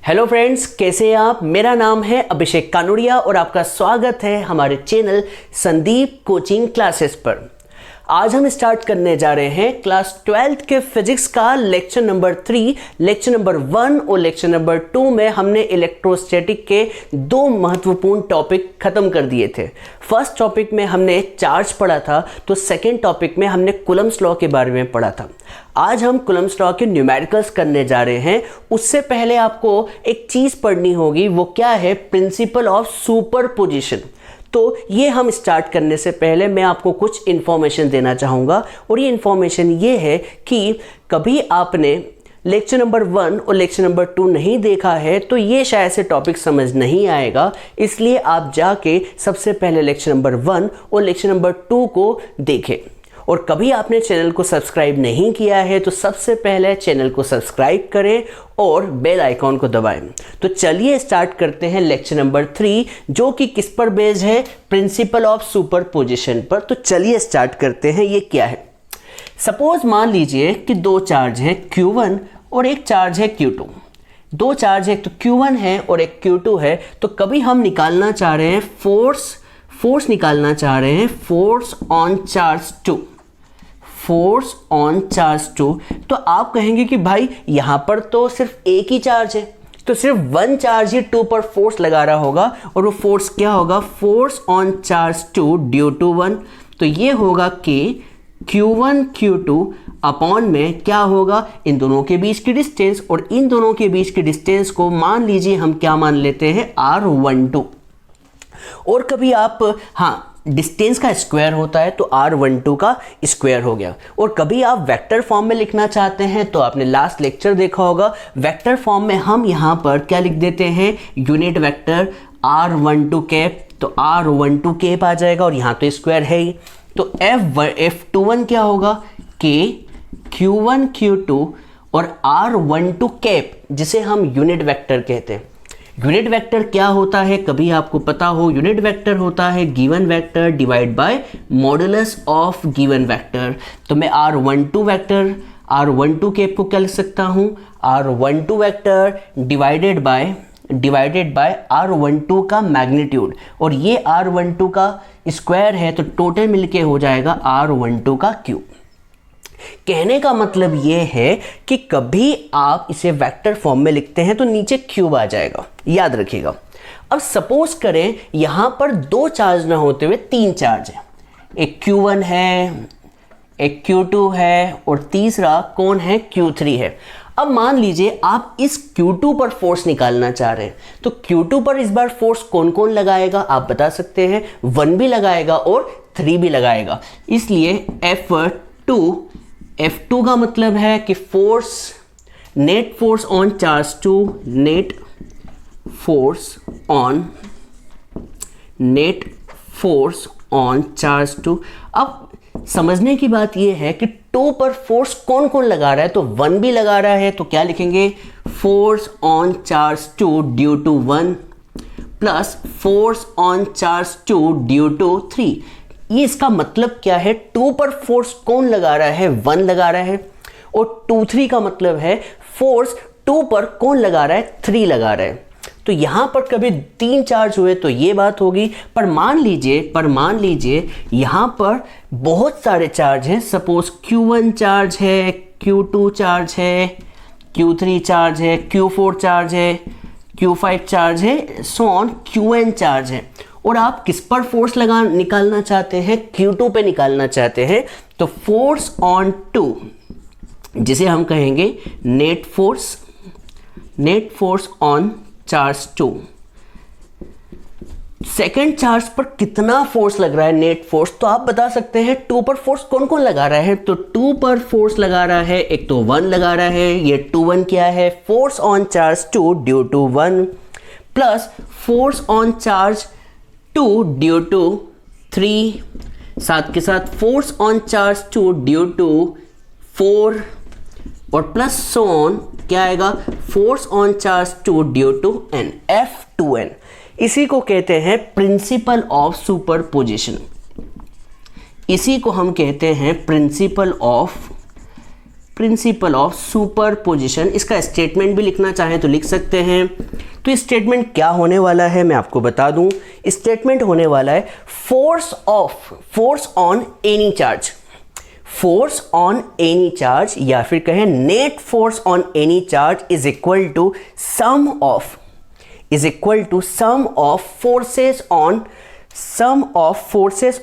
Hello friends, कैसे हैं आप। मेरा नाम है अभिषेक कानुड़िया और आपका स्वागत है हमारे चैनल संदीप कोचिंग क्लासेस पर। आज हम स्टार्ट करने जा रहे हैं क्लास 12th के फिजिक्स का लेक्चर नंबर 3, लेक्चर नंबर 1 और लेक्चर नंबर 2 में हमने इलेक्ट्रोस्टैटिक के दो महत्वपूर्ण टॉपिक खत्म कर दिए थे। फर्स्ट टॉपिक में हमने चार्ज पढ़ा था, तो सेकेंड टॉपिक में हमने कूलम्ब्स लॉ के बारे में पढ़ा था। आज हम कूलम्ब्स लॉ के न्यूमेरिकल्स करने जा रहे हैं। उससे पहले आपको एक चीज़ पढ़नी होगी, वो क्या है, प्रिंसिपल ऑफ सुपरपोजिशन। तो ये हम स्टार्ट करने से पहले मैं आपको कुछ इन्फॉर्मेशन देना चाहूँगा, और ये इन्फॉर्मेशन ये है कि कभी आपने लेक्चर नंबर 1 और लेक्चर नंबर 2 नहीं देखा है तो ये शायद से टॉपिक समझ नहीं आएगा। इसलिए आप जाके सबसे पहले लेक्चर नंबर 1 और लेक्चर नंबर 2 को देखें। और कभी आपने चैनल को सब्सक्राइब नहीं किया है तो सबसे पहले चैनल को सब्सक्राइब करें और बेल आइकॉन को दबाएं। तो चलिए स्टार्ट करते हैं लेक्चर नंबर 3, जो कि किस पर बेस्ड है, प्रिंसिपल ऑफ सुपरपोजिशन पर। तो चलिए स्टार्ट करते हैं। ये क्या है, सपोज मान लीजिए कि दो चार्ज है Q1 और एक चार्ज है Q2। दो चार्ज है, तो Q1 है और एक Q2 है। तो कभी हम निकालना चाह रहे हैं फोर्स निकालना चाह रहे हैं, force on charge 2, force on charge 2। तो आप कहेंगे कि भाई यहाँ पर तो सिर्फ एक ही चार्ज है, तो सिर्फ वन चार्ज ही 2 पर फोर्स लगा रहा होगा, और वो फोर्स क्या होगा, force on charge 2 due to 1। तो ये होगा कि Q1 Q2 अपॉन में क्या होगा, इन दोनों के बीच की डिस्टेंस, और इन दोनों के बीच की डिस्टेंस को मान लीजिए हम क्या मान लेते हैं, R12। और कभी आप डिस्टेंस का स्क्वायर होता है तो R12 का स्क्वायर हो गया। और कभी आप वेक्टर फॉर्म में लिखना चाहते हैं तो आपने लास्ट लेक्चर देखा होगा, वेक्टर फॉर्म में हम यहाँ पर क्या लिख देते हैं, यूनिट वेक्टर R12 कैप। तो R12 कैप आ जाएगा, और यहाँ तो स्क्वायर है ही। तो F21 क्या होगा, K Q1 Q2 और R12 कैप, जिसे हम यूनिट वेक्टर कहते हैं। यूनिट वेक्टर क्या होता है, कभी आपको पता हो, यूनिट वेक्टर होता है given vector divide by modulus of given vector. तो मैं R12 वेक्टर, R12 कैप को क्या लिख सकता हूँ, R12 vector divided by R12 का मैग्नीट्यूड, और ये R12 का स्क्वायर है तो टोटल मिलके हो जाएगा R12 का क्यूब। कहने का मतलब ये है कि कभी आप इसे वेक्टर फॉर्म में लिखते हैं तो नीचे क्यूब आ जाएगा, याद रखिएगा। अब सपोज करें यहां पर दो चार्ज ना होते हुए तीन चार्ज है, एक Q1 है, एक Q2 है, और तीसरा कौन है, Q3 है। अब मान लीजिए आप इस Q2 पर फोर्स निकालना चाह रहे हैं, तो Q2 पर इस बार फोर्स कौन कौन लगाएगा आप बता सकते हैं, 1 भी लगाएगा और 3 भी लगाएगा। इसलिए F2 का मतलब है कि force, net force on charge 2, net force on charge 2। अब समझने की बात यह है कि 2 पर फोर्स कौन कौन लगा रहा है, तो 1 भी लगा रहा है, तो क्या लिखेंगे, force on charge 2 due to 1 plus force on charge 2 due to 3। ये इसका मतलब क्या है, 2 पर फोर्स कौन लगा रहा है, 1 लगा रहा है, और 2 3 का मतलब है फोर्स 2 पर कौन लगा रहा है, 3 लगा रहा है। तो यहां पर कभी 3 चार्ज हुए तो ये बात होगी। पर मान लीजिए यहां पर बहुत सारे चार्ज हैं, सपोज Q1 चार्ज है, Q2 चार्ज है, Q3 चार्ज है, Q4 चार्ज है, Q5 चार्ज है, सो ऑन Qn चार्ज है। और आप किस पर फोर्स निकालना चाहते हैं, Q2 पे निकालना चाहते हैं। तो फोर्स ऑन 2, जिसे हम कहेंगे net force on charge 2। Second charge पर कितना फोर्स लग रहा है, नेट फोर्स, तो आप बता सकते हैं 2 पर फोर्स कौन कौन लगा रहा है। तो 2 पर फोर्स लगा रहा है, एक तो 1 लगा रहा है, ये 2 क्या है, force on charge 2 due to 1 plus force on charge 2 due to 3, साथ के साथ force on charge 2 due to 4, और प्लस सो ऑन क्या आएगा, force on charge 2 due to n, F2n। इसी को कहते हैं प्रिंसिपल ऑफ सुपरपोजिशन, इसी को हम कहते हैं principle of principal of superposition, इसका स्टेटमेंट भी लिखना चाहें तो लिख सकते हैं। तो स्टेटमेंट क्या होने वाला है मैं आपको बता दूं। स्टेटमेंट होने वाला है force on any charge, force on any charge या फिर कहें net force on any charge is equal to sum of forces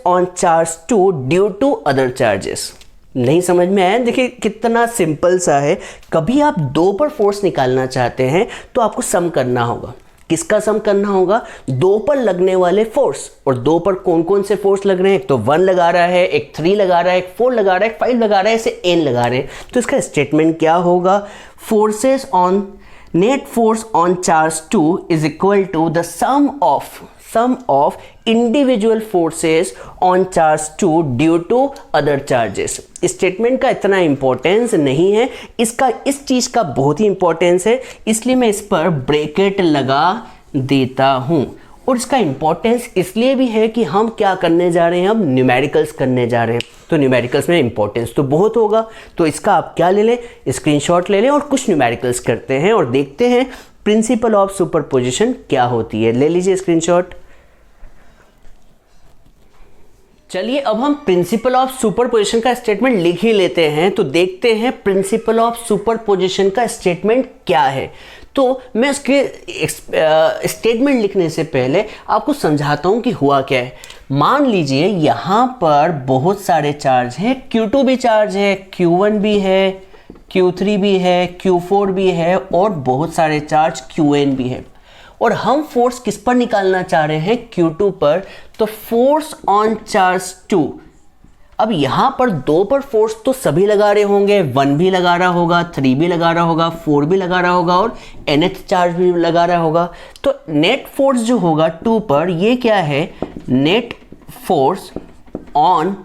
on charge 2 due to other charges. नहीं समझ में आया? देखिए कितना सिंपल सा है। कभी आप 2 पर फोर्स निकालना चाहते हैं तो आपको सम करना होगा। किसका सम करना होगा? 2 पर लगने वाले फोर्स। और 2 पर कौन कौन से फोर्स लग रहे हैं? एक तो 1 लगा रहा है, एक 3 लगा रहा है, एक 4 लगा रहा है, एक 5 लगा रहा है, ऐसे n लगा रहे हैं। तो इसका स्टेटमेंट क्या होगा? Forces on net force on charge 2 is equal to the sum of individual forces on charge 2 due to other charges. Statement का इतना इंपॉर्टेंस नहीं है, इसका इस चीज का बहुत ही इंपॉर्टेंस है, इसलिए मैं इस पर ब्रैकेट लगा देता हूं। और इसका इंपॉर्टेंस इसलिए भी है कि हम क्या करने जा रहे हैं, अब न्यूमेरिकल्स करने जा रहे हैं। तो न्यूमेरिकल्स में इंपॉर्टेंस तो बहुत होगा, तो इसका आप क्या ले लें, स्क्रीनशॉट ले लें और कुछ न्यूमेरिकल्स करते हैं और देखते हैं प्रिंसिपल ऑफ सुपरपोजिशन क्या होती है। ले लीजिए स्क्रीनशॉट। चलिए अब हम प्रिंसिपल ऑफ सुपरपोजिशन का स्टेटमेंट लिख ही लेते हैं। तो देखते हैं प्रिंसिपल ऑफ सुपरपोजिशन का स्टेटमेंट क्या है। तो मैं उसके स्टेटमेंट लिखने से पहले आपको समझाता हूं कि हुआ क्या है। मान लीजिए यहां पर बहुत सारे चार्ज हैं, Q2 भी चार्ज है, Q1 भी है, Q3 भी है, Q4 भी है और बहुत सारे चार्ज Qn भी है। और हम फोर्स किस पर निकालना चाह रहे हैं? Q2 पर। तो फोर्स ऑन चार्ज 2। अब यहां पर 2 पर फोर्स तो सभी लगा रहे होंगे, 1 भी लगा रहा होगा, 3 भी लगा रहा होगा, 4 भी लगा रहा होगा और nth चार्ज भी लगा रहा होगा। तो नेट फोर्स जो होगा 2 पर, ये क्या है? नेट फोर्स ऑन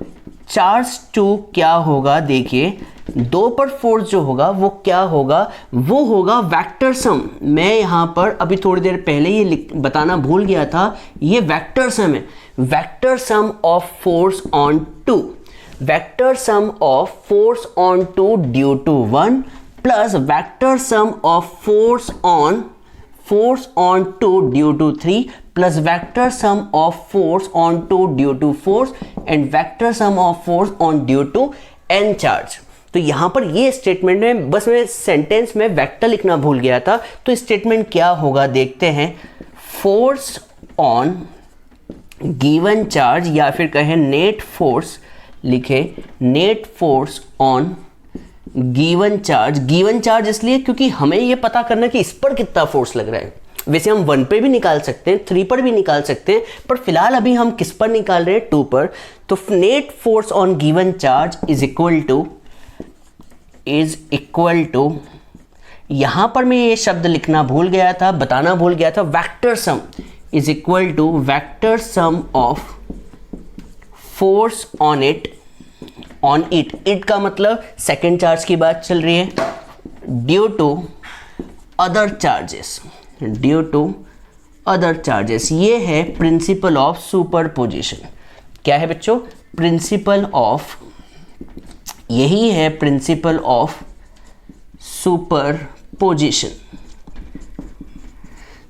चार्ज 2 क्या होगा? देखिए 2 पर फोर्स जो होगा वो क्या होगा? वो होगा वेक्टर सम। मैं यहां पर अभी थोड़ी देर पहले ये बताना भूल गया था, ये वेक्टर सम है। Vector sum of force on 2, vector sum of force on 2 due to 1 plus vector sum of force on 2 due to 3 plus vector sum of force on 2 due to force and vector sum of force on due to n charge. तो यहां पर ये statement में बस मैं sentence में vector लिखना भूल गया था। तो स्टेटमेंट क्या होगा देखते हैं। फोर्स ऑन गिवन चार्ज या फिर कहें नेट फोर्स, लिखे net force on given charge इसलिए क्योंकि हमें ये पता करना कि इस पर कितना फोर्स लग रहा है। वैसे हम 1 पे भी निकाल सकते हैं, 3 पर भी निकाल सकते हैं, पर फिलहाल अभी हम किस पर निकाल रहे हैं? 2 पर। तो net force on given charge is equal to यहां पर मैं ये शब्द लिखना भूल गया था, बताना भूल गया था, vector sum is equal to vector sum of force on it का मतलब सेकेंड चार्ज की बात चल रही है, ड्यू टू अदर चार्जेस। ये है प्रिंसिपल ऑफ सुपरपोजिशन। क्या है बच्चों? यही है प्रिंसिपल ऑफ सुपरपोजिशन।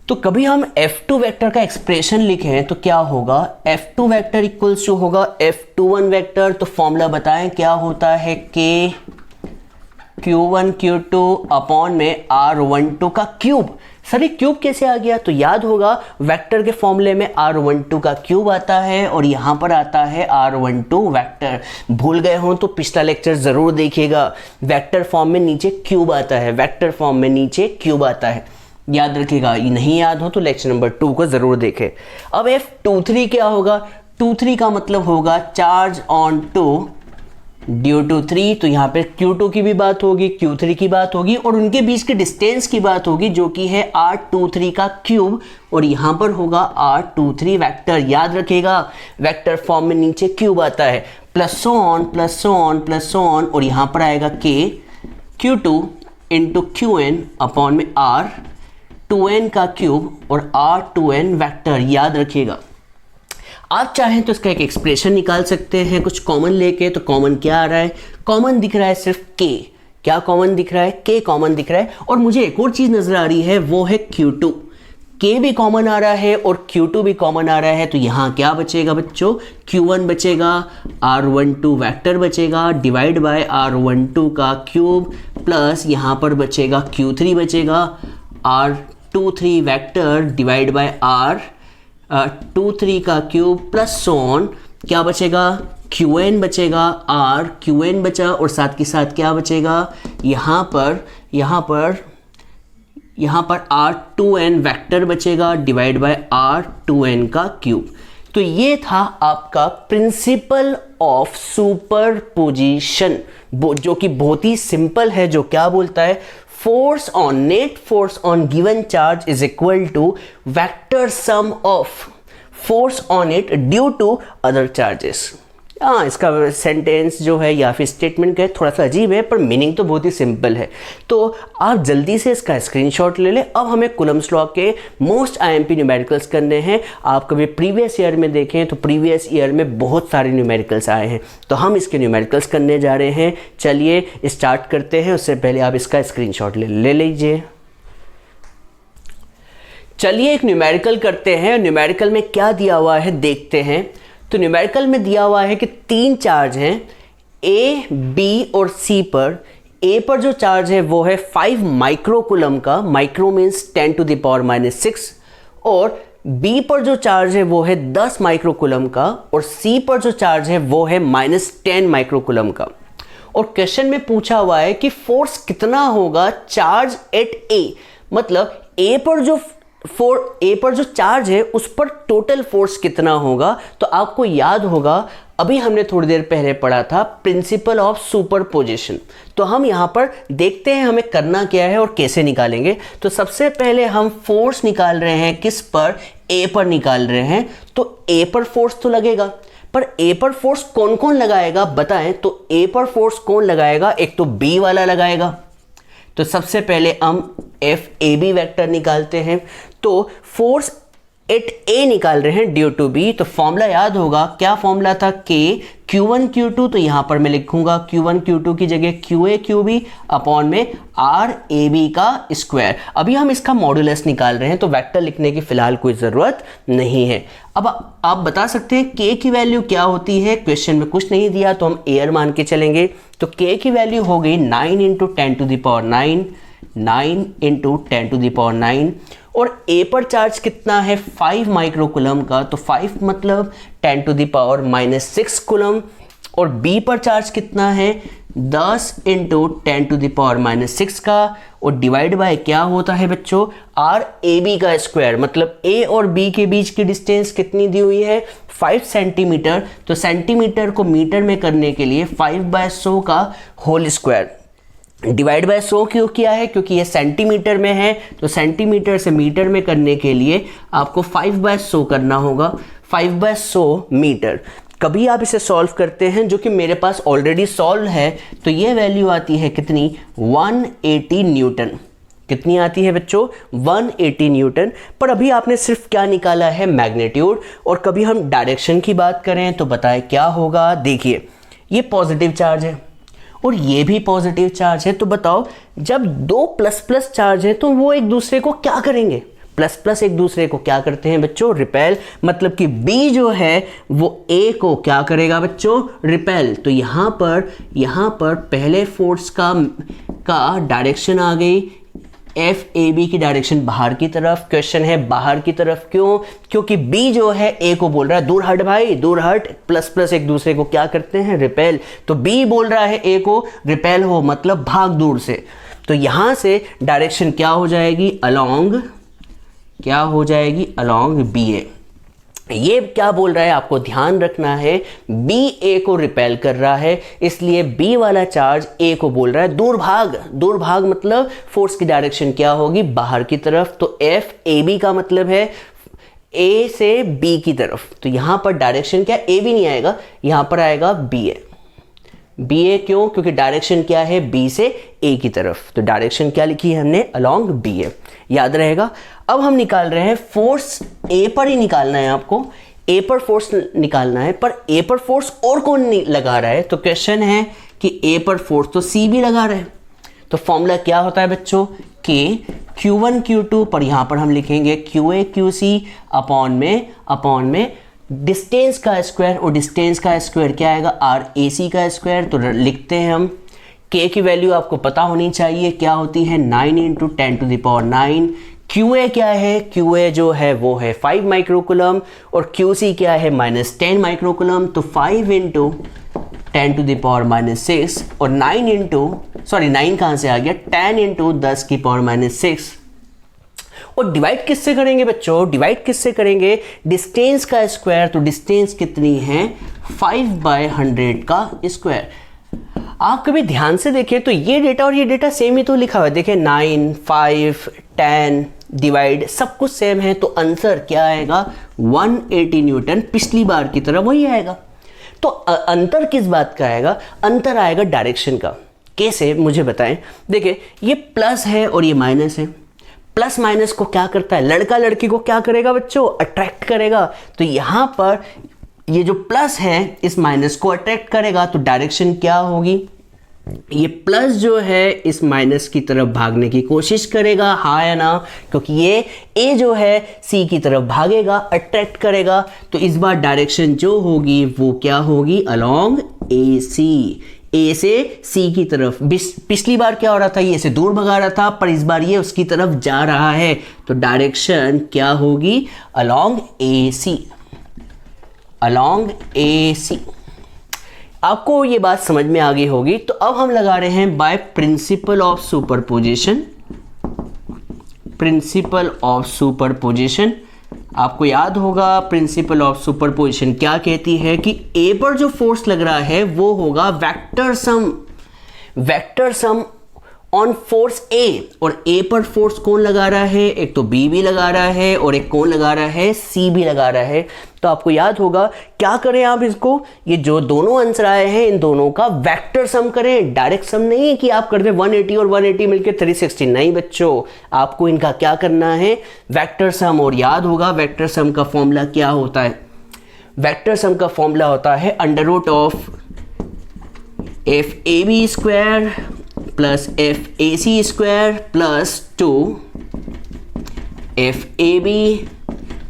तो कभी हम F2 वेक्टर का एक्सप्रेशन लिखें तो क्या होगा? F2 वेक्टर इक्वल्स टू होगा F21 वेक्टर। तो फॉर्मूला बताएं क्या होता है? K Q1 Q2 अपॉन में R12 का क्यूब। सर ये क्यूब कैसे आ गया? तो याद होगा वेक्टर के फॉर्मूले में R12 का क्यूब आता है और यहां पर आता है R12 वेक्टर। भूल गए हो तो पिछला लेक्चर जरूर देखिएगा। वेक्टर फॉर्म में नीचे क्यूब आता है, याद रखिएगा। नहीं याद हो तो लेक्चर नंबर 2 को जरूर देखें। अब F23 क्या होगा? 23 का मतलब होगा चार्ज ऑन 2 ड्यू टू 3। तो यहाँ पे Q2 की भी बात होगी, Q3 की बात होगी और उनके बीच के डिस्टेंस की बात होगी जो कि है R23 का क्यूब और यहाँ पर होगा R23 वेक्टर। याद रखिएगा वेक्टर फॉर्म में नीचे क्यूब आता है, प्लस सो ऑन और यहाँ पर आएगा K Q2 into Qn upon में R2n का क्यूब और R2n वेक्टर। याद रखिएगा। आप चाहें तो इसका एक एक्सप्रेशन निकाल सकते हैं कुछ कॉमन लेके। तो कॉमन क्या आ रहा है? कॉमन दिख रहा है सिर्फ K। क्या कॉमन दिख रहा है, K कॉमन दिख रहा है। और मुझे एक और चीज़ नज़र आ रही है, वो है Q2। K भी कॉमन आ रहा है और Q2 भी कॉमन आ रहा है, तो यहाँ क्या बचेगा बच्चों, Q1 बचेगा, R12 वेक्टर बचेगा डिवाइड बाय R12 का क्यूब, प्लस यहाँ पर बचेगा Q3 बचेगा, R23 vector divide by R23 का क्यूब प्लस सोन, क्या बचेगा, Qn बचेगा, Qn बचा, और साथ के साथ क्या बचेगा, यहाँ पर R2n वेक्टर बचेगा डिवाइड बाय R2n का क्यूब। तो ये था आपका प्रिंसिपल ऑफ सुपरपोजिशन, जो कि बहुत ही सिंपल है, जो क्या बोलता है, force on net force on given charge is equal to vector sum of force on it due to other charges. हाँ, इसका सेंटेंस जो है या फिर स्टेटमेंट है थोड़ा सा अजीब है, पर मीनिंग तो बहुत ही सिंपल है। तो आप जल्दी से इसका स्क्रीनशॉट ले लें। अब हमें कूलम्ब्स लॉ के मोस्ट आईएमपी न्यूमेरिकल्स करने हैं। आप कभी प्रीवियस ईयर में देखें तो प्रीवियस ईयर में बहुत सारे न्यूमेरिकल्स आए हैं, तो हम इसके न्यूमेरिकल्स करने जा रहे हैं। चलिए स्टार्ट करते हैं, उससे पहले आप इसका स्क्रीनशॉट ले लीजिए। चलिए एक न्यूमेरिकल करते हैं। न्यूमेरिकल में क्या दिया हुआ है देखते हैं। तो न्यूमेरिकल में दिया हुआ है कि 3 चार्ज हैं A, B और C पर। A पर जो चार्ज है वो है 5 माइक्रोकूलम का, micro means 10 to the power -6, और B पर जो चार्ज है वो है 10 माइक्रोकूलम का, और C पर जो चार्ज है वो है -10 माइक्रोकूलम का। और क्वेश्चन में पूछा हुआ है कि फोर्स कितना होगा चार्ज एट A, मतलब A पर जो चार्ज है उस पर टोटल फोर्स कितना होगा। तो आपको याद होगा, अभी हमने थोड़ी देर पहले पढ़ा था प्रिंसिपल ऑफ सुपरपोजिशन। तो हम यहाँ पर देखते हैं हमें करना क्या है और कैसे निकालेंगे। तो सबसे पहले हम फोर्स निकाल रहे हैं, किस पर, A पर निकाल रहे हैं। तो A पर फोर्स तो लगेगा, पर A पर फोर्स कौन कौन लगाएगा बताएं। तो A पर फोर्स कौन लगाएगा, एक तो B वाला लगाएगा। तो सबसे पहले हम FAB वेक्टर निकालते हैं। तो फोर्स एट A निकाल रहे हैं ड्यू टू B। तो फॉर्मूला याद होगा, क्या फॉर्मूला था, K Q1 Q2। तो यहां पर मैं लिखूंगा Q1 Q2 की जगह QA QB अपॉन में RAB का स्क्वायर। अभी हम इसका मॉडुलस निकाल रहे हैं, तो वेक्टर लिखने की फिलहाल कोई ज़रूरत नहीं है। अब आप बता सकते हैं K की वैल्यू क्या होती है। क्वेश्चन में कुछ नहीं दिया तो हम एयर मान के चलेंगे। तो K की वैल्यू हो गई 9 × 10 to the power 9, 9 × 10 to the power 9। और A पर चार्ज कितना है, 5 माइक्रोकूलम का, तो 5 मतलब 10 टू द पावर -6 कूलम। और B पर चार्ज कितना है, 10 × 10 टू द पावर -6 का, और डिवाइड बाय क्या होता है बच्चों, RAB का स्क्वायर। मतलब A और B के बीच की डिस्टेंस कितनी दी हुई है, 5 सेंटीमीटर। तो सेंटीमीटर को मीटर में करने के लिए 5/100 का होल स्क्वायर डिवाइड बाय 100 क्यों किया है, क्योंकि ये सेंटीमीटर में है। तो सेंटीमीटर से मीटर में करने के लिए आपको 5/100 करना होगा, 5/100 मीटर। कभी आप इसे सॉल्व करते हैं, जो कि मेरे पास ऑलरेडी सॉल्व है, तो ये वैल्यू आती है कितनी, 180 न्यूटन। कितनी आती है बच्चों, 180 न्यूटन। पर अभी आपने सिर्फ क्या निकाला है, मैग्नीट्यूड। और कभी हम डायरेक्शन की बात करें तो बताएं क्या होगा। देखिए ये पॉजिटिव चार्ज है और ये भी पॉजिटिव चार्ज है। तो बताओ, जब 2 प्लस चार्ज है तो वो एक दूसरे को क्या करेंगे, प्लस एक दूसरे को क्या करते हैं बच्चों, रिपेल। मतलब कि B जो है वो A को क्या करेगा बच्चों, रिपेल। तो यहाँ पर पहले फोर्स का डायरेक्शन आ गई, FAB की डायरेक्शन बाहर की तरफ। क्वेश्चन है बाहर की तरफ क्यों, क्योंकि B जो है A को बोल रहा है दूर हट भाई, दूर हट। प्लस एक दूसरे को क्या करते हैं, रिपेल। तो B बोल रहा है A को रिपेल हो, मतलब भाग दूर से। तो यहां से डायरेक्शन क्या हो जाएगी, अलोंग, क्या हो जाएगी, अलोंग BA। ये क्या बोल रहा है, आपको ध्यान रखना है, B A को रिपेल कर रहा है, इसलिए B वाला चार्ज A को बोल रहा है दूर भाग। मतलब फोर्स की डायरेक्शन क्या होगी, बाहर की तरफ। तो FAB का मतलब है A से B की तरफ। तो यहां पर डायरेक्शन क्या, A भी नहीं आएगा, यहां पर आएगा BA। क्यों, क्योंकि डायरेक्शन क्या है, B से A की तरफ। तो डायरेक्शन क्या लिखी है हमने, अलोंग BA, याद रहेगा। अब हम निकाल रहे हैं फोर्स, A पर ही निकालना है आपको, A पर फोर्स निकालना है। पर A पर फोर्स और कौन नहीं लगा रहा है। तो क्वेश्चन है कि A पर फोर्स तो C भी लगा रहा है, तो फॉर्मूला क्या होता है बच्चों, K Q1 Q2 पर यहाँ पर हम लिखेंगे QA QC अपॉन में डिस्टेंस का स्क्वायर, और डिस्टेंस का स्क्वायर क्या आएगा, RAC का स्क्वायर। तो लिखते हैं हम K की वैल्यू आपको पता होनी चाहिए क्या होती है, 9 इंटू 10⁹। QA क्या है, QA जो है वो है 5 माइक्रोकूलम, और QC क्या है -10 माइक्रोकूलम। तो 5 इंटू 10⁻⁻6 और 9 कहाँ से आ गया, 10 इंटू 10⁻⁻6। और डिवाइड किससे करेंगे बच्चों, डिवाइड किससे करेंगे, डिस्टेंस का स्क्वायर। तो डिस्टेंस कितनी है, 5/100 का स्क्वायर। आप कभी ध्यान से देखें तो ये डेटा और ये डेटा सेम ही तो लिखा हुआ है, देखें 9, 5, 10 डिवाइड सब कुछ सेम है। तो आंसर क्या आएगा, 180 न्यूटन, पिछली बार की तरह वही आएगा। तो अंतर किस बात का आएगा, अंतर आएगा डायरेक्शन का। कैसे, मुझे बताएं। देखिए ये प्लस है और ये माइनस है, प्लस माइनस को क्या करता है, लड़का लड़की को क्या करेगा बच्चों, अट्रैक्ट करेगा। तो यहाँ पर ये जो प्लस है इस माइनस को अट्रैक्ट करेगा, तो डायरेक्शन क्या होगी, ये प्लस जो है इस माइनस की तरफ भागने की कोशिश करेगा, हाँ या ना, क्योंकि ये ए जो है सी की तरफ भागेगा, अट्रैक्ट करेगा। तो इस बार डायरेक्शन जो होगी वो क्या होगी, अलोंग ए सी, ए से सी की तरफ। पिछली बार क्या हो रहा था, ये से दूर भगा रहा था, पर इस बार ये उसकी तरफ जा रहा है। तो डायरेक्शन क्या होगी, अलोंग ए सी, अलोंग ए सी। आपको ये बात समझ में आ गई होगी। तो अब हम लगा रहे हैं by principle of superposition, principle of superposition. आपको याद होगा प्रिंसिपल ऑफ सुपरपोजिशन क्या कहती है कि ए पर जो फोर्स लग रहा है वो होगा vector sum, vector sum on force A. और ए पर फोर्स कौन लगा रहा है, एक तो बी भी लगा रहा है और एक कौन लगा रहा है, सी भी लगा रहा है। तो आपको याद होगा क्या करें आप इसको, ये जो दोनों आंसर आए हैं इन दोनों का वेक्टर सम करें। डायरेक्ट सम नहीं कि आप कर दे 180 और 180 मिलके 360, नहीं बच्चों, आपको इनका क्या करना है, वेक्टर सम। और याद होगा वेक्टर सम का फॉर्मूला क्या होता है, वेक्टर सम का फॉर्मूला होता है under root of FAB square plus FAC square plus 2 FAB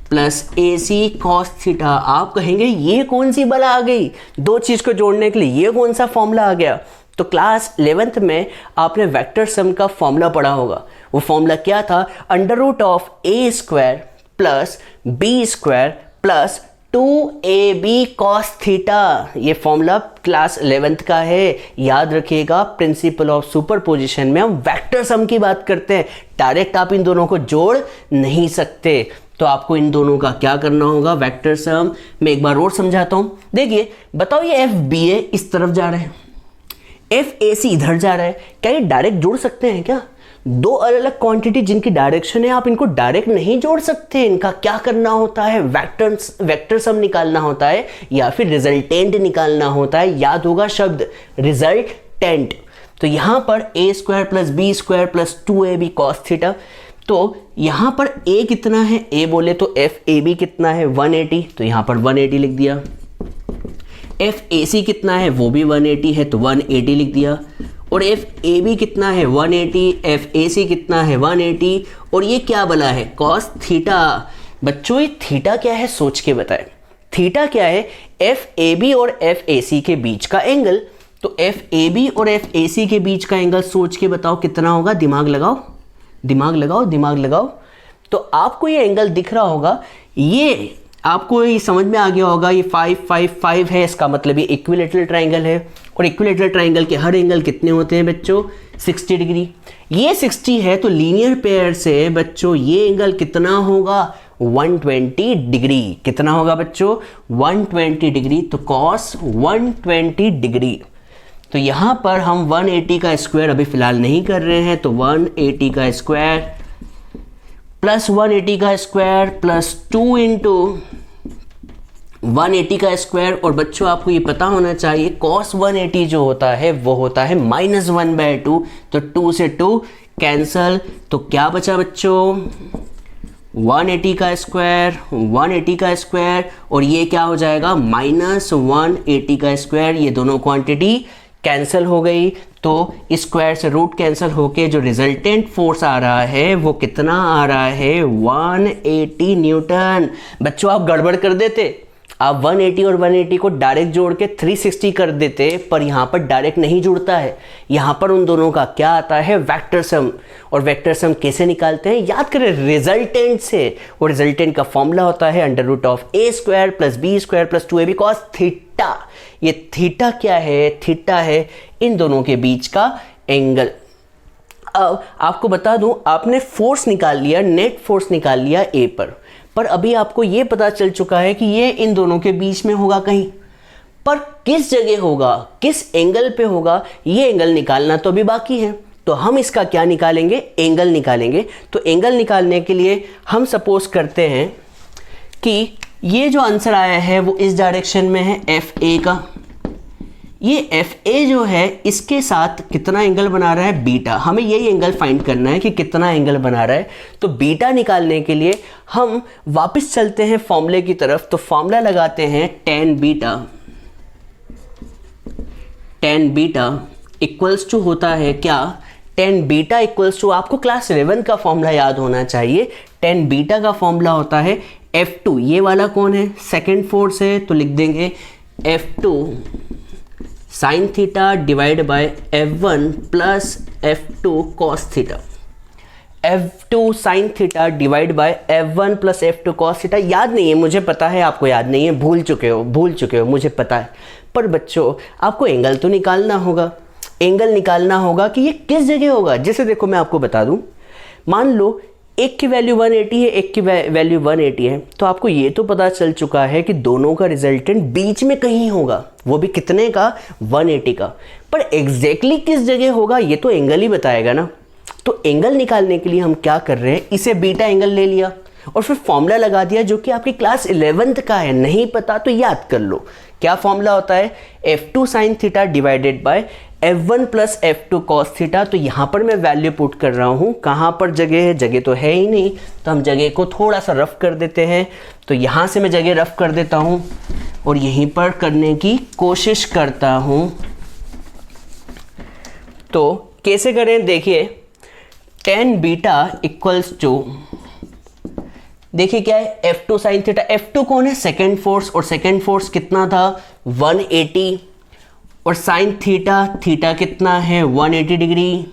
plus AC cos theta. आप कहेंगे ये कौन सी बला आ गई, दो चीज को जोड़ने के लिए ये कौन सा फॉर्मूला आ गया। तो क्लास 11th में आपने वेक्टर सम का फॉर्मूला पढ़ा होगा। वो फॉर्मूला क्या था, under root of A square plus B square plus 2AB cos theta. ये फॉर्मूला क्लास 11th का है, याद रखिएगा। प्रिंसिपल ऑफ सुपरपोजिशन में हम वेक्टर सम की बात करते हैं, डायरेक्ट आप इन दोनों को जोड़ नहीं सकते। तो आपको इन दोनों का क्या करना होगा, वेक्टर सम। मैं एक बार और समझाता हूं, देखिए बताओ ये FBA इस तरफ जा रहा है, FAC इधर जा रहा है, क्या ये डायरेक्ट जोड़ सकते हैं क्या? दो अलग अलग क्वांटिटी जिनकी डायरेक्शन है, आप इनको डायरेक्ट नहीं जोड़ सकते। इनका क्या करना होता है, वेक्टर सम निकालना होता है या फिर रिजल्टेंट निकालना होता है। याद होगा शब्द रिजल्टेंट। तो यहां पर A square plus B square plus 2AB cos theta. तो यहां पर A कितना है, A बोले तो FAB कितना है 180, तो यहां पर 180 लिख दिया। FAC कितना है, वो भी 180 है, तो 180 लिख दिया। और FAB कितना है 180, FAC कितना है 180, और ये क्या बला है, cos थीटा। बच्चों ये थीटा क्या है सोच के बताएं। थीटा क्या है, FAB और FAC के बीच का एंगल। तो FAB और FAC के बीच का एंगल सोच के बताओ कितना होगा, दिमाग लगाओ दिमाग लगाओ दिमाग लगाओ। तो आपको ये एंगल दिख रहा होगा, ये आपको ये समझ में आ गया होगा, ये 5 5 5 है, इसका मतलब ये इक्विलैटरल ट्रायंगल है। और इक्विलैटरल ट्रायंगल के हर एंगल कितने होते हैं बच्चों, 60 डिग्री। ये 60 है, तो लीनियर पेयर से बच्चों ये एंगल कितना होगा, 120 डिग्री। कितना होगा बच्चों, 120 डिग्री। तो cos 120 डिग्री। तो यहां पर हम 180 का स्क्वायर अभी फिलहाल नहीं कर रहे हैं, तो 180 का स्क्वायर प्लस 180 का स्क्वायर प्लस 2 इंटू 180 का स्क्वायर। और बच्चों आपको ये पता होना चाहिए cos 180 जो होता है वो होता है -1/2। तो 2 से 2 कैंसल, तो क्या बचा बच्चों, 180 का स्क्वायर 180 का स्क्वायर, और ये क्या हो जाएगा -180 का स्क्वायर। ये दोनों क्वांटिटी कैंसिल हो गई। तो स्क्वायर से रूट कैंसिल होके जो रिजल्टेंट फोर्स आ रहा है वो कितना आ रहा है 180 न्यूटन। बच्चों आप गड़बड़ कर देते, आप 180 और 180 को डायरेक्ट जोड़ के 360 कर देते, पर यहाँ पर डायरेक्ट नहीं जुड़ता है। यहाँ पर उन दोनों का क्या आता है, वेक्टर सम। और वेक्टर सम कैसे निकालते हैं, याद करें रिजल्टेंट से। और रिजल्टेंट का फॉर्मूला होता है under root of a square plus b square plus 2ab cos theta. ये थीटा क्या है, थीटा है इन दोनों के बीच का एंगल। अब आपको बता दूं, आपने फोर्स निकाल लिया, नेट फोर्स निकाल लिया ए पर अभी आपको ये पता चल चुका है कि ये इन दोनों के बीच में होगा कहीं, पर किस जगह होगा, किस एंगल पे होगा, ये एंगल निकालना तो अभी बाकी है। तो हम इसका क्या निकालेंगे, एंगल निकालेंगे। तो एंगल निकालने के लिए हम सपोज करते हैं कि ये जो आंसर आया है वो इस डायरेक्शन में है एफ ए का। ये एफ ए जो है इसके साथ कितना एंगल बना रहा है, बीटा। हमें यही एंगल फाइंड करना है कि कितना एंगल बना रहा है। तो बीटा निकालने के लिए हम वापस चलते हैं फॉर्मूले की तरफ। तो फॉर्मूला लगाते हैं tan बीटा इक्वल्स टू होता है क्या, tan बीटा इक्वल्स टू, आपको क्लास 11 का फॉर्मूला याद होना चाहिए। tan बीटा का फॉर्मूला होता है F2, ये वाला कौन है, सेकेंड फोर्स है, तो लिख देंगे F2 sine theta divide by F1 plus F2 cos theta. F2 sine theta divide by F1 plus F2 cos theta. याद नहीं है, मुझे पता है आपको याद नहीं है, भूल चुके हो, मुझे पता है। पर बच्चों आपको एंगल तो निकालना होगा, एंगल निकालना होगा कि ये किस जगह होगा। जैसे देखो मैं आपको बता दूं, मान लो एक की वैल्यू 180 है, एक की वैल्यू 180 है, तो आपको ये तो पता चल चुका है कि दोनों का रिजल्टेंट बीच में कहीं होगा, वो भी कितने का, 180 का। पर एग्जैक्टली किस जगह होगा ये तो एंगल ही बताएगा ना। तो एंगल निकालने के लिए हम क्या कर रहे हैं, इसे बीटा एंगल ले लिया और फिर फॉर्मूला लगा दिया जो कि आपकी क्लास 11th का है। नहीं पता तो याद कर लो, क्या फॉर्मूला होता है, F2 sine theta divided by F1 plus F2 cos theta. तो यहाँ पर मैं वैल्यू पुट कर रहा हूँ, कहाँ पर जगह है, जगह तो है ही नहीं, तो हम जगह को थोड़ा सा रफ कर देते हैं। तो यहाँ से मैं जगह रफ कर देता हूँ और यहीं पर करने की कोशिश करता हूँ। तो कैसे करें, देखिए tan बीटा इक्वल्स टू, देखिए क्या है, F2 साइन थीटा। F2 कौन है, सेकेंड फोर्स, और सेकेंड फोर्स कितना था 180, और साइन थीटा, थीटा कितना है 180 डिग्री।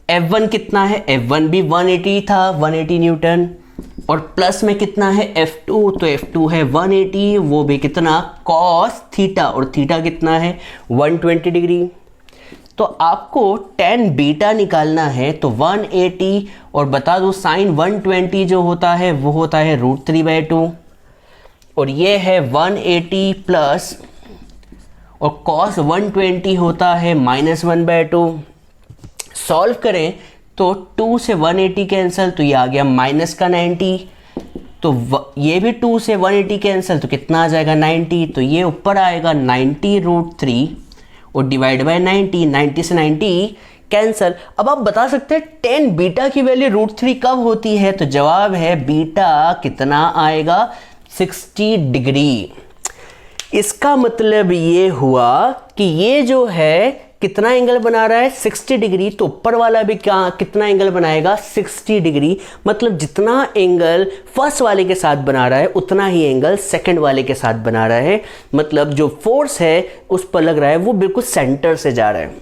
F1 कितना है, F1 भी 180 था, 180 न्यूटन, और प्लस में कितना है F2, तो F2 है 180, वो भी कितना कॉस थीटा, और थीटा कितना है 120 डिग्री। तो आपको tan बीटा निकालना है, तो 180 और बता दो साइन 120 जो होता है वो होता है √3/2, और ये है 180 प्लस, और cos 120 होता है -1/2। सॉल्व करें तो 2 से 180 कैंसिल, तो ये आ गया माइनस का 90, तो ये भी 2 से 180 कैंसिल, तो कितना आ जाएगा 90, तो ये ऊपर आएगा 90√3 और डिवाइड बाय 90, 90 से 90 कैंसल। अब आप बता सकते हैं tan बीटा की वैल्यू √3 कब होती है, तो जवाब है बीटा कितना आएगा 60 डिग्री। इसका मतलब ये हुआ कि ये जो है कितना एंगल बना रहा है 60 डिग्री, तो ऊपर वाला भी क्या कितना एंगल बनाएगा 60 डिग्री। मतलब जितना एंगल फर्स्ट वाले के साथ बना रहा है उतना ही एंगल सेकंड वाले के साथ बना रहा है। मतलब जो फोर्स है उस पर लग रहा है वो बिल्कुल सेंटर से जा रहा है।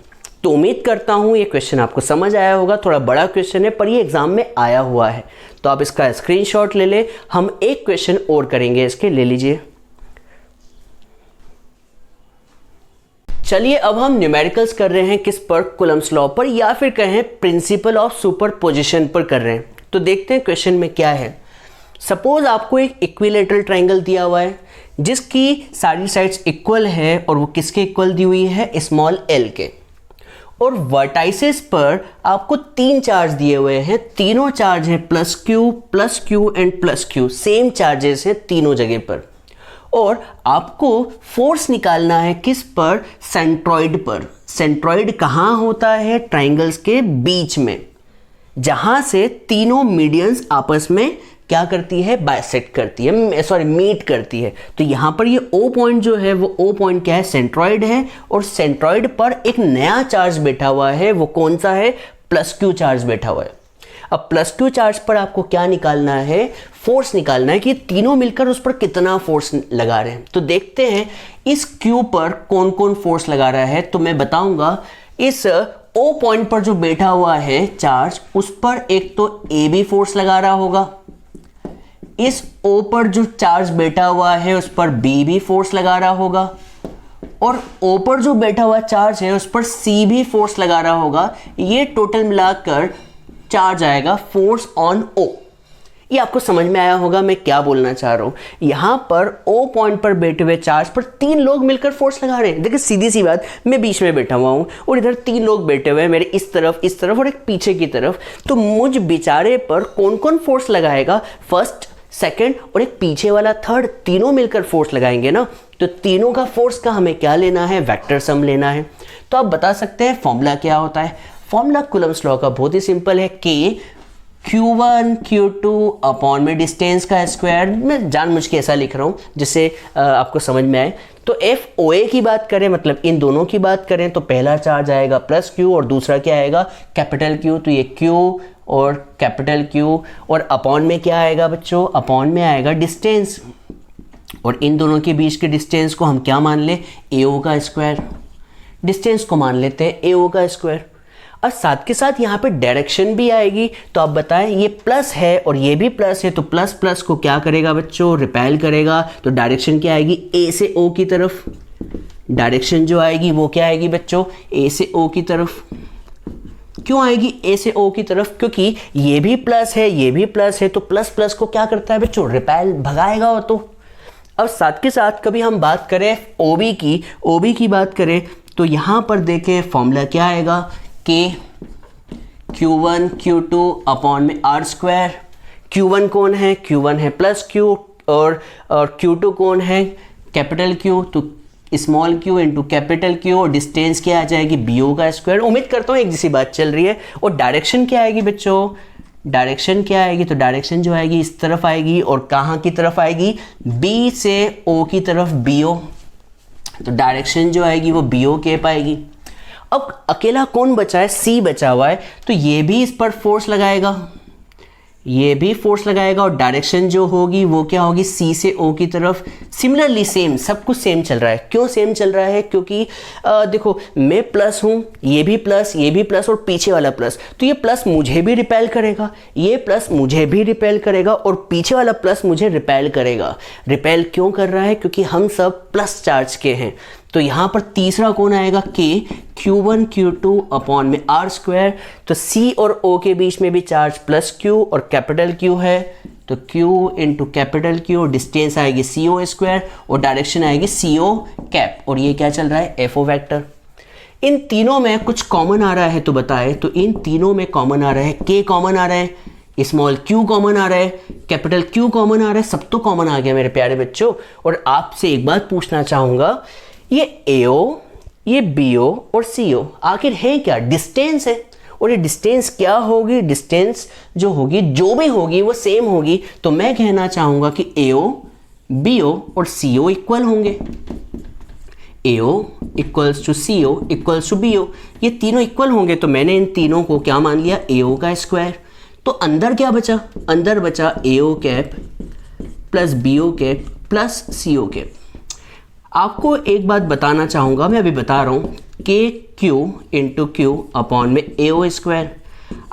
तो उम्मीद करता हूँ ये क्वेश्चन आपको समझ आया होगा। थोड़ा बड़ा क्वेश्चन है पर ये एग्जाम में आया हुआ है, तो आप इसका स्क्रीनशॉट ले लें। हम एक क्वेश्चन और करेंगे इसके, ले लीजिए। चलिए अब हम न्यूमेरिकल्स कर रहे हैं किस पर, कूलम्स लॉ पर, या फिर कहें प्रिंसिपल ऑफ सुपरपोजिशन पर कर रहे हैं। तो देखते हैं क्वेश्चन में क्या है। सपोज आपको एक इक्विलेटरल ट्राइंगल दिया हुआ है जिसकी सारी साइड्स इक्वल है, और वो किसके इक्वल दी हुई है, स्मॉल एल के, और वर्टाइसेस पर आपको 3 चार्ज दिए हुए हैं। तीनों चार्ज है +Q and +Q, same charges हैं तीनों जगह पर। और आपको फोर्स निकालना है किस पर, सेंट्रॉइड पर। सेंट्रॉइड कहाँ होता है, ट्राइंगल्स के बीच में, जहां से तीनों मीडियंस आपस में क्या करती है, बाइसेक्ट करती है, सॉरी मीट करती है। तो यहाँ पर ये O पॉइंट जो है वो O पॉइंट क्या है, सेंट्रॉइड है, और सेंट्रॉइड पर एक नया चार्ज बैठा हुआ है, वो कौन सा है, +q चार्ज बैठा हुआ है। अब +q चार्ज पर आपको क्या निकालना है, फोर्स निकालना है कि तीनों मिलकर उस पर कितना फोर्स लगा रहे हैं। तो देखते हैं इस Q पर कौन कौन फोर्स लगा रहा है। तो मैं बताऊंगा इस O पॉइंट पर जो बैठा हुआ है चार्ज, उस पर एक तो AB फोर्स लगा रहा होगा, इस O पर जो चार्ज बैठा हुआ है उस पर B भी फोर्स लगा रहा होगा, और O पर जो बैठा हुआ चार्ज है उस पर C भी फोर्स लगा रहा होगा। ये टोटल मिलाकर चार्ज आएगा फोर्स ऑन O। ये आपको समझ में आया होगा मैं क्या बोलना चाह रहा हूं। यहां पर O पॉइंट पर बैठे हुए चार्ज पर 3 लोग मिलकर फोर्स लगा रहे हैं। देखिए सीधी सी बात, मैं बीच में बैठा हुआ हूं और इधर 3 लोग बैठे हुए हैं, मेरे इस तरफ और एक पीछे की तरफ। तो मुझ बेचारे पर कौन कौन फोर्स लगाएगा, फर्स्ट, सेकंड और एक पीछे वाला थर्ड, तीनों मिलकर फोर्स लगाएंगे ना। तो तीनों का फोर्स का हमें क्या लेना है, वेक्टर सम लेना है। तो आप बता सकते हैं फॉर्मूला क्या होता है। फॉर्मूला कूलम्स लॉ का बहुत ही सिंपल है, K Q1 Q2 अपॉन में डिस्टेंस का स्क्वायर। मैं जानबूझ के ऐसा लिख रहा हूँ जिससे आपको समझ में आए। तो FOA की बात करें, मतलब इन दोनों की बात करें, तो पहला चार्ज आएगा +Q और दूसरा क्या आएगा, Q। तो ये Q और Q, और अपॉन में क्या आएगा बच्चों, अपॉन में आएगा डिस्टेंस, और इन दोनों के बीच के डिस्टेंस को हम क्या मान ले, AO का स्क्वायर। डिस्टेंस को मान लेते हैं AO का स्क्वायर, और साथ के साथ यहाँ पे डायरेक्शन भी आएगी। तो आप बताएं, ये प्लस है और ये भी प्लस है, तो प्लस प्लस को क्या करेगा बच्चों, रिपेल करेगा। तो डायरेक्शन क्या आएगी, A से O की तरफ। डायरेक्शन जो आएगी वो क्या आएगी बच्चों, A से O की तरफ। क्यों आएगी A से O की तरफ, क्योंकि ये भी प्लस है, ये भी प्लस है, तो प्लस प्लस को क्या करता है बच्चों, रिपेल, भगाएगा वो। तो अब साथ के साथ कभी हम बात करें OB की बात करें, तो यहाँ पर देखें फॉर्मूला क्या आएगा, K Q1 Q2 अपॉन में R²। Q1 कौन है, Q1 है +Q, और Q2 कौन है, Q, तो स्मॉल q इंटू Q, और डिस्टेंस क्या आ जाएगी, BO का स्क्वायर। उम्मीद करता हूँ एक जैसी बात चल रही है। और डायरेक्शन क्या आएगी बच्चों, डायरेक्शन क्या आएगी, तो डायरेक्शन जो आएगी इस तरफ आएगी, और कहाँ की तरफ आएगी, B से O की तरफ, BO। तो डायरेक्शन जो आएगी वो BO केप आएगी। अब अकेला कौन बचा है, C बचा हुआ है, तो ये भी इस पर फोर्स लगाएगा, ये भी फोर्स लगाएगा, और डायरेक्शन जो होगी वो क्या होगी, C से O की तरफ। सिमिलरली सेम, सब कुछ सेम चल रहा है। क्यों सेम चल रहा है, क्योंकि देखो मैं प्लस हूँ, ये भी प्लस और पीछे वाला प्लस, तो ये प्लस मुझे भी रिपेल करेगा, ये प्लस मुझे भी रिपेल करेगा, और पीछे वाला प्लस मुझे रिपेल करेगा। रिपेल क्यों कर रहा है, क्योंकि हम सब प्लस चार्ज के हैं। तो यहाँ पर तीसरा कौन आएगा, K Q1 Q2 अपॉन में R²। तो C और O के बीच में भी चार्ज +Q और Q है, तो Q इंटू Q, और डिस्टेंस आएगी CO², और डायरेक्शन आएगी CO कैप, और ये क्या चल रहा है, FO वेक्टर। इन तीनों में कुछ कॉमन आ रहा है तो बताए, तो इन तीनों में कॉमन आ रहा है, K कॉमन आ रहा है, स्मॉल q कॉमन आ रहा है, Q कॉमन आ रहा है, सब तो कॉमन आ गया मेरे प्यारे बच्चों। और आपसे एक बात पूछना चाहूँगा, ये AO, ये BO और CO आखिर है क्या, डिस्टेंस है। और ये डिस्टेंस क्या होगी, डिस्टेंस जो होगी, जो भी होगी वो सेम होगी। तो मैं कहना चाहूँगा कि AO, BO और CO इक्वल होंगे। AO equals to CO equals to BO, ये तीनों इक्वल होंगे। तो मैंने इन तीनों को क्या मान लिया, AO का स्क्वायर। तो अंदर क्या बचा, अंदर बचा AO cap plus BO cap plus CO cap. आपको एक बात बताना चाहूँगा, मैं अभी बता रहा हूँ, KQ इंटू Q अपॉन में AO स्क्वायर।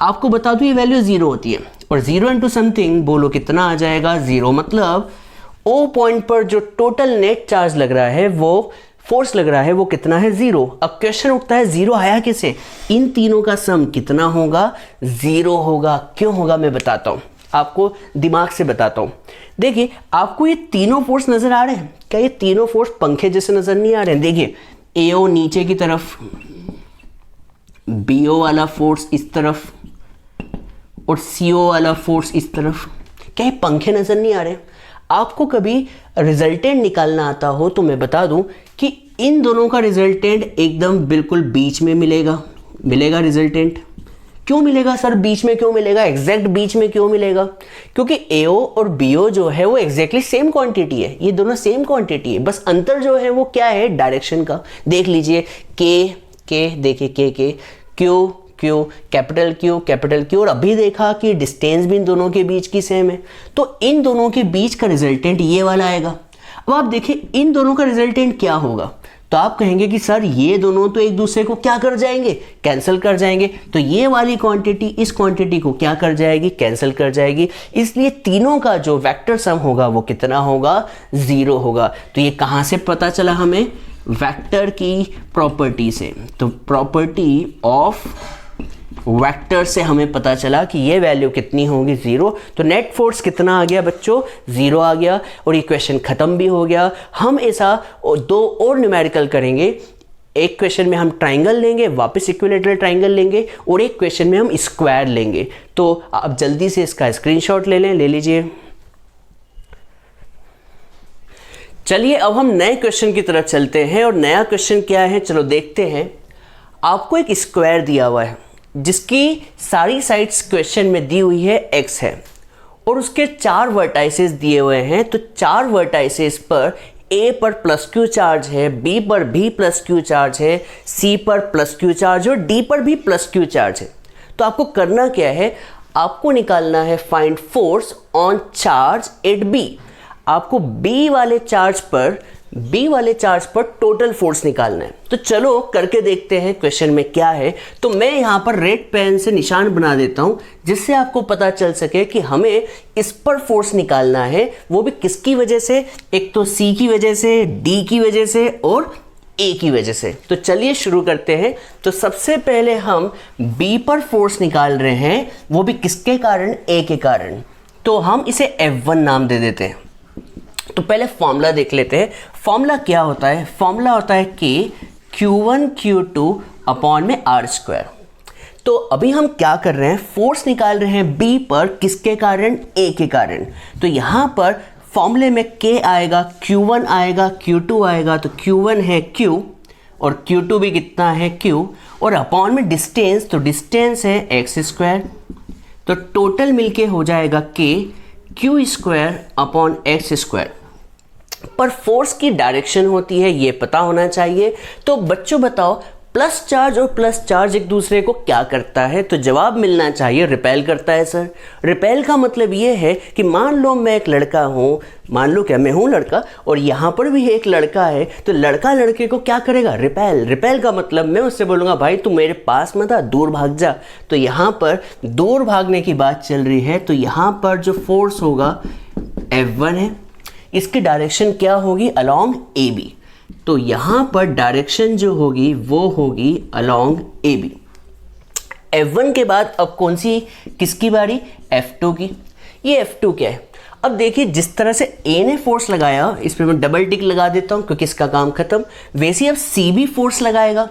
आपको बता दूँ ये वैल्यू 0 होती है, और 0 इंटू समथिंग बोलो कितना आ जाएगा, 0। मतलब O पॉइंट पर जो टोटल नेट चार्ज लग रहा है, वो फोर्स लग रहा है, वो कितना है, 0। अब क्वेश्चन उठता है 0 आया किसे, इन तीनों का सम कितना होगा, 0 होगा। क्यों होगा मैं बताता हूँ, आपको दिमाग से बताता हूँ। देखिए आपको ये तीनों फोर्स नजर आ रहे हैं क्या, ये तीनों फोर्स पंखे जैसे नजर नहीं आ रहे हैं। देखिए AO नीचे की तरफ, BO वाला फोर्स इस तरफ, और CO वाला फोर्स इस तरफ। क्या ये पंखे नजर नहीं आ रहे? आपको कभी रिजल्टेंट निकालना आता हो तो मैं बता दूं कि इन दोनों का रिजल्टेंट एकदम बिल्कुल बीच में मिलेगा रिजल्टेंट। क्यों मिलेगा सर, बीच में क्यों मिलेगा, एग्जैक्ट बीच में क्यों मिलेगा? क्योंकि AO और BO जो है वो एग्जैक्टली सेम क्वांटिटी है, ये दोनों सेम क्वांटिटी है, बस अंतर जो है वो क्या है, डायरेक्शन का। देख लीजिए के देखिए के क्यू कैपिटल क्यू, और अभी देखा कि डिस्टेंस भी इन दोनों के बीच की सेम है, तो इन दोनों के बीच का रिजल्टेंट ये वाला आएगा। अब आप देखिए इन दोनों का रिजल्टेंट क्या होगा, तो आप कहेंगे कि सर ये दोनों तो एक दूसरे को क्या कर जाएंगे, कैंसिल कर जाएंगे। तो ये वाली क्वांटिटी इस क्वांटिटी को क्या कर जाएगी, कैंसिल कर जाएगी। इसलिए तीनों का जो वेक्टर सम होगा वो कितना होगा, 0 होगा। तो ये कहाँ से पता चला हमें, वेक्टर की प्रॉपर्टी से। तो प्रॉपर्टी ऑफ वेक्टर से हमें पता चला कि ये वैल्यू कितनी होगी, 0। तो नेट फोर्स कितना आ गया बच्चों, 0 आ गया, और ये क्वेश्चन खत्म भी हो गया। हम ऐसा 2 और न्यूमेरिकल करेंगे। एक क्वेश्चन में हम ट्राइंगल लेंगे, वापस इक्विलैटरल ट्राइंगल लेंगे, और एक क्वेश्चन में हम स्क्वायर लेंगे। तो आप जल्दी से इसका स्क्रीनशॉट ले लीजिए। चलिए अब हम नए क्वेश्चन की तरफ चलते हैं, और नया क्वेश्चन क्या है चलो देखते हैं। आपको एक स्क्वायर दिया हुआ है जिसकी सारी साइड्स क्वेश्चन में दी हुई है x है, और उसके 4 वर्टाइसेस दिए हुए हैं। तो 4 वर्टाइसेस पर A पर +q चार्ज है, B पर भी +q चार्ज है, C पर +q चार्ज है, और D पर भी +q चार्ज है। तो आपको करना क्या है, आपको निकालना है find force on charge at B। आपको B वाले चार्ज पर टोटल फोर्स निकालना है। तो चलो करके देखते हैं क्वेश्चन में क्या है। तो मैं यहाँ पर रेड पेन से निशान बना देता हूँ, जिससे आपको पता चल सके कि हमें इस पर फोर्स निकालना है, वो भी किसकी वजह से, एक तो C की वजह से, D की वजह से और A की वजह से। तो चलिए शुरू करते हैं। तो सबसे पहले हम B पर फोर्स निकाल रहे हैं, वो भी किसके कारण, A के कारण। तो हम इसे F1 नाम दे देते हैं। तो पहले फॉर्मूला देख लेते हैं। फॉर्मूला क्या होता है, फॉर्मूला होता है कि Q1 Q2 अपॉन में R²। तो अभी हम क्या कर रहे हैं, फोर्स निकाल रहे हैं B पर, किसके कारण, A के कारण। तो यहाँ पर फॉर्मूले में K आएगा, Q1 आएगा, Q2 आएगा। तो Q1 है Q और Q2 भी कितना है Q, और अपॉन में डिस्टेंस, तो डिस्टेंस है x²। तो टोटल मिलके हो जाएगा K Q² अपॉन x²। पर फोर्स की डायरेक्शन होती है, ये पता होना चाहिए। तो बच्चों बताओ, प्लस चार्ज और प्लस चार्ज एक दूसरे को क्या करता है, तो जवाब मिलना चाहिए रिपेल करता है सर। रिपेल का मतलब ये है कि मान लो मैं एक लड़का हूँ, मान लो क्या मैं हूँ लड़का, और यहाँ पर भी एक लड़का है, तो लड़का लड़के को क्या करेगा, रिपेल। रिपेल का मतलब मैं उससे बोलूँगा भाई तू मेरे पास मत आ, दूर भाग जा। तो यहाँ पर दूर भागने की बात चल रही है, तो यहाँ पर जो फोर्स होगा F1 है, इसकी डायरेक्शन क्या होगी, अलोंग AB। तो यहाँ पर डायरेक्शन जो होगी वो होगी अलोंग AB। F1 के बाद अब कौन सी, किसकी बारी, F2 की। ये F2 क्या है, अब देखिए जिस तरह से A ने फोर्स लगाया, इस पर मैं डबल टिक लगा देता हूँ क्योंकि इसका काम खत्म। वैसे अब C भी फोर्स लगाएगा।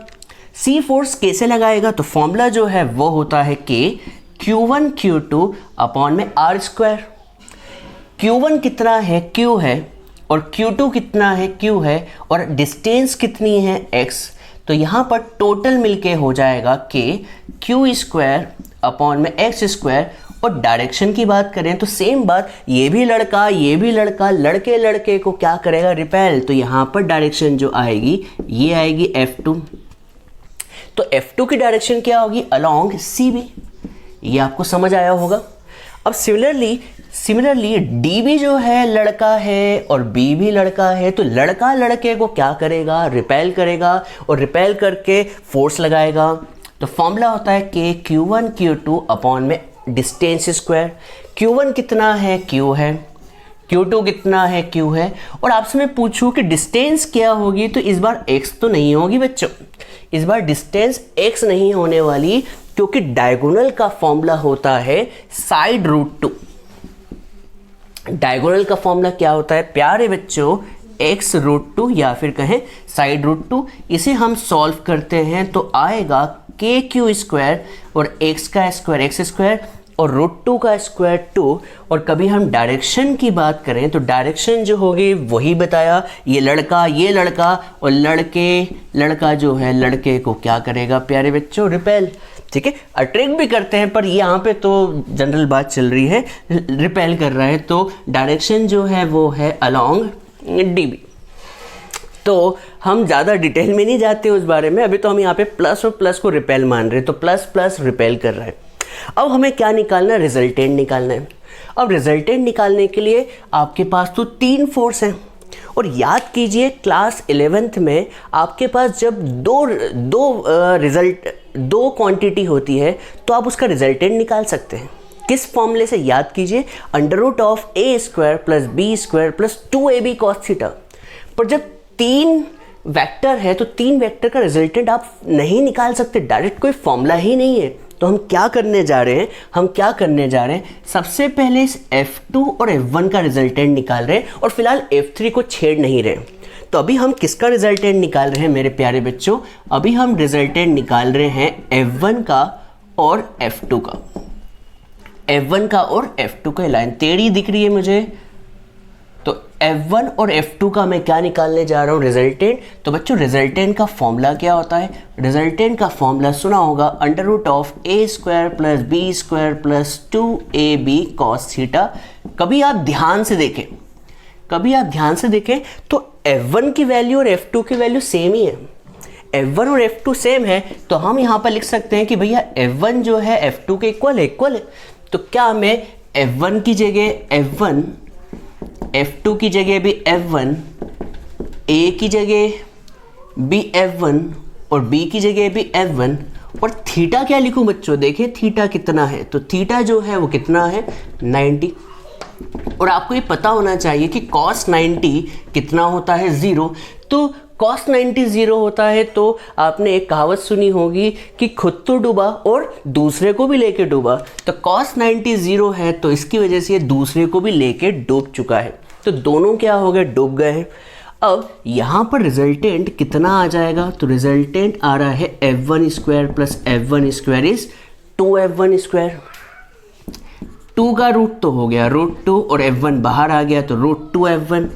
C फोर्स कैसे लगाएगा, तो फॉर्मूला जो है वो होता है कि Q1 Q2 अपॉन में R²। Q1 कितना है, Q है, और Q2 कितना है, Q है, और डिस्टेंस कितनी है, x। तो यहाँ पर टोटल मिलके हो जाएगा कि Q² अपॉन में x²। और डायरेक्शन की बात करें तो सेम बात, ये भी लड़का, लड़के लड़के को क्या करेगा, रिपेल। तो यहाँ पर डायरेक्शन जो आएगी ये आएगी F2। तो F2 की डायरेक्शन क्या होगी, अलोंग CB। ये आपको समझ आया होगा। अब सिमिलरली D भी जो है लड़का है और B भी लड़का है, तो लड़का लड़के को क्या करेगा, रिपेल करेगा, और रिपेल करके फोर्स लगाएगा। तो फॉर्मूला होता है कि Q1 Q2 अपॉन में डिस्टेंस स्क्वायर। Q1 कितना है, Q है, Q2 कितना है, Q है। और आपसे मैं पूछूं कि डिस्टेंस क्या होगी, तो इस बार x तो नहीं होगी बच्चों, इस बार डिस्टेंस x नहीं होने वाली, क्योंकि डायगोनल का फॉर्मूला होता है साइड रूट 2। डायगोनल का फॉर्मूला क्या होता है प्यारे बच्चों, x√2 या फिर कहें साइड रूट 2। इसे हम सॉल्व करते हैं तो आएगा KQ² और x का स्क्वायर x² और √2 का स्क्वायर 2। और कभी हम डायरेक्शन की बात करें तो डायरेक्शन जो होगी वही बताया, ये लड़का और लड़का जो है लड़के को क्या करेगा प्यारे बच्चों, रिपेल। ठीक है, अट्रैक्ट भी करते हैं, पर यहाँ पे तो जनरल बात चल रही है, रिपेल कर रहा है, तो डायरेक्शन जो है वो है अलोंग डीबी। तो हम ज़्यादा डिटेल में नहीं जाते उस बारे में, अभी तो हम यहाँ पे प्लस और प्लस को रिपेल मान रहे हैं, तो प्लस प्लस रिपेल कर रहा है। अब हमें क्या निकालना है, रिजल्टेंट निकालना है। अब रिजल्टेंट निकालने के लिए आपके पास तो 3 फोर्स हैं, और याद कीजिए क्लास 11th में आपके पास जब दो क्वांटिटी होती है तो आप उसका रिजल्टेंट निकाल सकते हैं। किस फॉर्मूले से, याद कीजिए, √a² + b² + 2ab cos theta. पर जब 3 वेक्टर है तो 3 वेक्टर का रिजल्टेंट आप नहीं निकाल सकते, डायरेक्ट कोई फॉर्मूला ही नहीं है। तो हम क्या करने जा रहे हैं, सबसे पहले इस F2 और F1 का रिजल्टेंट निकाल रहे हैं, और फिलहाल F3 को छेड़ नहीं रहे। तो अभी हम किसका रिजल्टेंट निकाल रहे हैं मेरे प्यारे बच्चों, अभी हम रिजल्टेंट निकाल रहे हैं F1 का और F2 का। F1 का और F2 का, लाइन टेढ़ी दिख रही है मुझे, तो F1 और F2 का मैं क्या निकालने जा रहा हूँ, रिजल्टेंट। तो बच्चों रिजल्टेंट का फॉर्मूला क्या होता है, रिजल्टेंट का फॉर्मूला सुना होगा, √a² + b² + 2ab cos theta. कभी आप ध्यान से देखें तो F1 की वैल्यू और F2 की वैल्यू सेम ही है। F1 और F2 सेम है, तो हम यहाँ पर लिख सकते हैं कि भैया F1 जो है F2 के इक्वल है। तो क्या मैं F1 की जगह F1, F2 की जगह भी F1, A की जगह भी F1 और B की जगह भी F1, और थीटा क्या लिखूं बच्चों, देखिए थीटा कितना है, तो थीटा जो है वो कितना है, 90। और आपको ये पता होना चाहिए कि cos 90 कितना होता है, 0। तो cos 90 0 होता है, तो आपने एक कहावत सुनी होगी कि खुद तो डूबा और दूसरे को भी लेके डूबा। तो cos 90 0 है, तो इसकी वजह से ये दूसरे को भी लेके डूब चुका है, तो दोनों क्या हो गए, डूब गए हैं। अब यहाँ पर रिजल्टेंट कितना आ जाएगा, तो रिजल्टेंट आ रहा है F1² + F1² इज 2F1²। 2 का रूट तो हो गया √2 और F1 बाहर आ गया तो √2F1।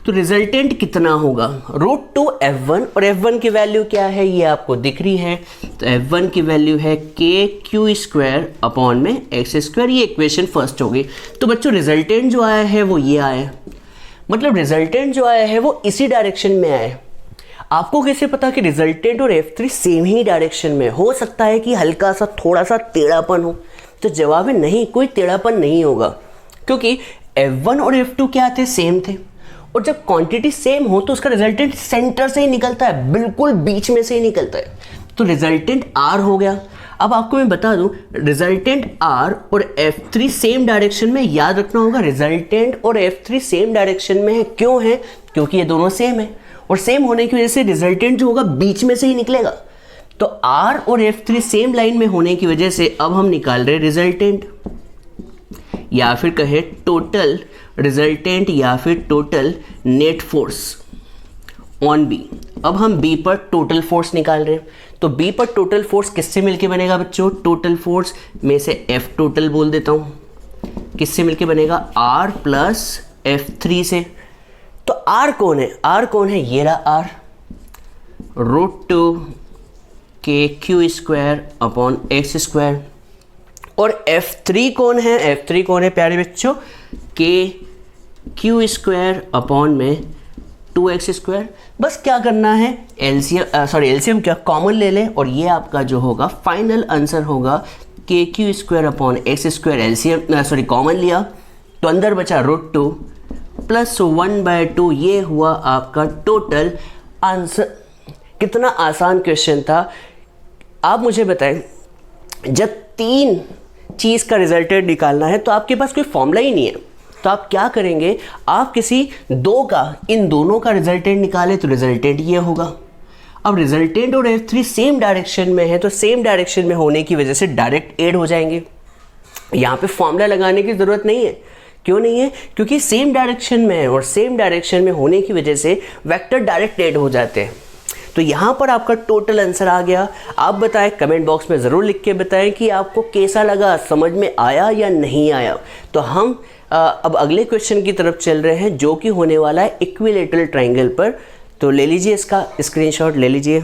तो रिजल्टेंट कितना होगा, √2F1, और F1 की वैल्यू क्या है ये आपको दिख रही है, तो F1 की वैल्यू है kq² में x²। ये इक्वेशन फर्स्ट होगी। तो बच्चों रिजल्टेंट जो आया है वो ये आया, मतलब रिजल्टेंट जो आया है वो इसी डायरेक्शन में आया है। आपको कैसे पता कि रिजल्टेंट और F3 सेम ही डायरेक्शन में, हो सकता है कि हल्का सा थोड़ा सा टेढ़ापन हो, तो जवाब है नहीं, कोई टेढ़ापन नहीं होगा, क्योंकि F1 और F2 क्या थे, सेम थे। और जब क्वांटिटी सेम हो तो उसका रिजल्टेंट सेंटर से ही निकलता है, बिल्कुल बीच में से ही निकलता है, तो रिजल्टेंट R हो गया। अब आपको मैं बता दूं, रिजल्टेंट R और F3 सेम डायरेक्शन में, याद रखना होगा रिजल्टेंट और F3 सेम डायरेक्शन में है। क्यों है, क्योंकि ये दोनों सेम है, और सेम होने की वजह से रिजल्टेंट जो होगा बीच में से ही निकलेगा। तो R और F3 सेम लाइन में होने की वजह से अब हम निकाल रहे रिजल्टेंट, या फिर कहे टोटल रिजल्टेंट, या फिर total net force on B। अब हम B पर टोटल फोर्स निकाल रहे हैं, तो B पर टोटल फोर्स किससे मिलके बनेगा बच्चों, टोटल फोर्स में से F टोटल बोल देता हूँ, किससे मिलके बनेगा, R + F3 से। तो R कौन है, R कौन है, ये रहा R, √2 kq² / x²। और F3 कौन है, F3 कौन है प्यारे बच्चों, kq² में 2x²। बस क्या करना है, एलसीएम क्या कॉमन ले लें, और ये आपका जो होगा फाइनल आंसर होगा kq² / x²। एलसीएम कॉमन लिया तो अंदर बचा √2 + 1/2, ये हुआ आपका टोटल आंसर। कितना आसान क्वेश्चन था। आप मुझे बताएं, जब 3 चीज़ का रिजल्टेंट निकालना है तो आपके पास कोई फॉर्मूला ही नहीं है, तो आप क्या करेंगे, आप किसी 2 का, इन दोनों का रिजल्टेंट निकालें तो रिजल्टेंट ये होगा। अब रिजल्टेंट और F3 सेम डायरेक्शन में है, तो सेम डायरेक्शन में होने की वजह से डायरेक्ट ऐड हो जाएंगे, यहाँ पे फॉर्मूला लगाने की ज़रूरत नहीं है। क्यों नहीं है, क्योंकि सेम डायरेक्शन में है, और सेम डायरेक्शन में होने की वजह से वेक्टर डायरेक्ट ऐड हो जाते हैं। तो यहाँ पर आपका टोटल आंसर आ गया। आप बताएं, कमेंट बॉक्स में ज़रूर लिख के बताएं कि आपको कैसा लगा, समझ में आया या नहीं आया। तो हम अब अगले क्वेश्चन की तरफ चल रहे हैं, जो कि होने वाला है इक्विलैटरल ट्रायंगल पर। तो ले लीजिए, इसका स्क्रीनशॉट ले लीजिए।